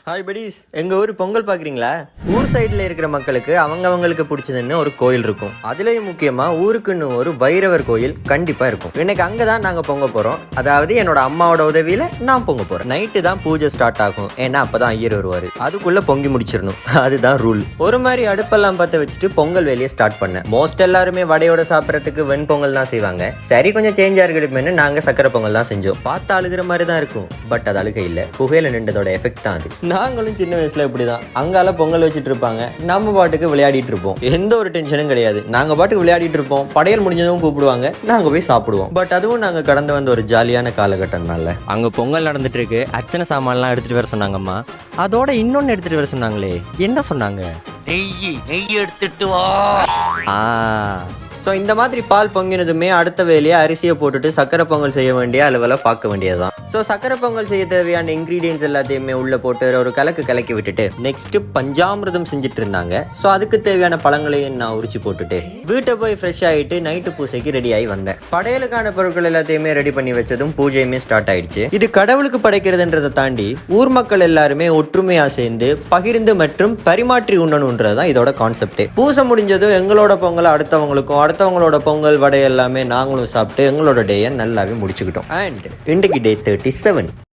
Hi buddies, எங்கள் ஊர் பொங்கல் பார்க்குறீங்களா? ஊர் சைடில் இருக்கிற மக்களுக்கு அவங்களுக்கு பிடிச்சதுன்னு ஒரு கோயில் இருக்கும். அதுலேயும் முக்கியமாக ஊருக்குன்னு ஒரு வைரவர் கோயில் கண்டிப்பாக இருக்கும். இன்னைக்கு அங்கே தான் நாங்கள் பொங்க போகிறோம். அதாவது என்னோட அம்மாவோட உதவியில் நான் பொங்க போகிறேன். நைட்டு தான் பூஜை ஸ்டார்ட் ஆகும். ஏன்னா அப்போ தான் ஐயர் வருவார். அதுக்குள்ளே பொங்கி முடிச்சிடணும், அதுதான் ரூல். ஒரு மாதிரி அடுப்பெல்லாம் பற்ற வச்சுட்டு பொங்கல் வேலையை ஸ்டார்ட் பண்ணேன். மோஸ்ட் எல்லாருமே வடையோட சாப்பிட்றதுக்கு வெண்பொங்கல் தான் செய்வாங்க. சரி, கொஞ்சம் சேஞ்சாக இருக்கணுமேனு நாங்கள் சக்கரை பொங்கல் தான் செஞ்சோம். பார்த்து அழுகிற மாதிரி தான் இருக்கும், பட் அது அழுகை இல்லை, புகையில நின்றதோட எஃபெக்ட் தான் அது. நாங்களும் சின்ன வயசுல இப்படிதான் அங்கால பொங்கல் வச்சுட்டு இருப்பாங்க, நம்ம பாட்டுக்கு விளையாடிட்டு இருப்போம். எந்த ஒரு டென்ஷனும் கிடையாது. நாங்க பாட்டுக்கு விளையாடிட்டு இருப்போம். படையல் முடிஞ்சதும் கூப்பிடுவாங்க, நாங்க போய் சாப்பிடுவோம். பட் அதுவும் நாங்க கடந்து வந்த ஒரு ஜாலியான காலகட்டம் தான். அங்க பொங்கல் நடந்துட்டு இருக்கு. அர்ச்சனை சாமான்லாம் எடுத்துட்டு வர சொன்னாங்கம்மா. அதோட இன்னொன்னு எடுத்துட்டு வர சொன்னாங்களே, என்ன சொன்னாங்க? நெய் எடுத்துட்டு வா. ஸோ இந்த மாதிரி பால் பொங்கினதுமே அடுத்த வேலையை அரிசியை போட்டுட்டு சக்கரை பொங்கல் செய்ய வேண்டிய அளவில் பார்க்க வேண்டியதுதான். ஸோ சக்கரை பொங்கல் செய்ய தேவையான இன்க்ரீடியன்ஸ் எல்லாத்தையுமே உள்ள போட்டு ஒரு கலக்கி விட்டுட்டு நெக்ஸ்ட் பஞ்சாமிர்தம் செஞ்சுட்டு இருந்தாங்க. ஸோ அதுக்கு தேவையான பழங்களையும் நான் உரிச்சு போட்டுட்டு வீட்டை போய் ஃப்ரெஷ் ஆகிட்டு நைட்டு பூசைக்கு ரெடி ஆகி வந்தேன். படையலுக்கான பொருட்கள் எல்லாத்தையுமே ரெடி பண்ணி வச்சதும் பூஜையுமே ஸ்டார்ட் ஆயிடுச்சு. இது கடவுளுக்கு படைக்கிறதுன்றதை தாண்டி ஊர் மக்கள் எல்லாருமே ஒற்றுமையா சேர்ந்து பகிர்ந்து மற்றும் பரிமாற்றி உண்ணணுன்றது தான் இதோட கான்செப்ட். பூசை முடிஞ்சதும் எங்களோட பொங்கல் அடுத்தவங்களோட பொங்கல் வடை எல்லாமே நாங்களும் சாப்பிட்டு எங்களோட டேயை நல்லாவே முடிச்சுக்கிட்டோம். அண்ட் இன்றைக்கு டே 37.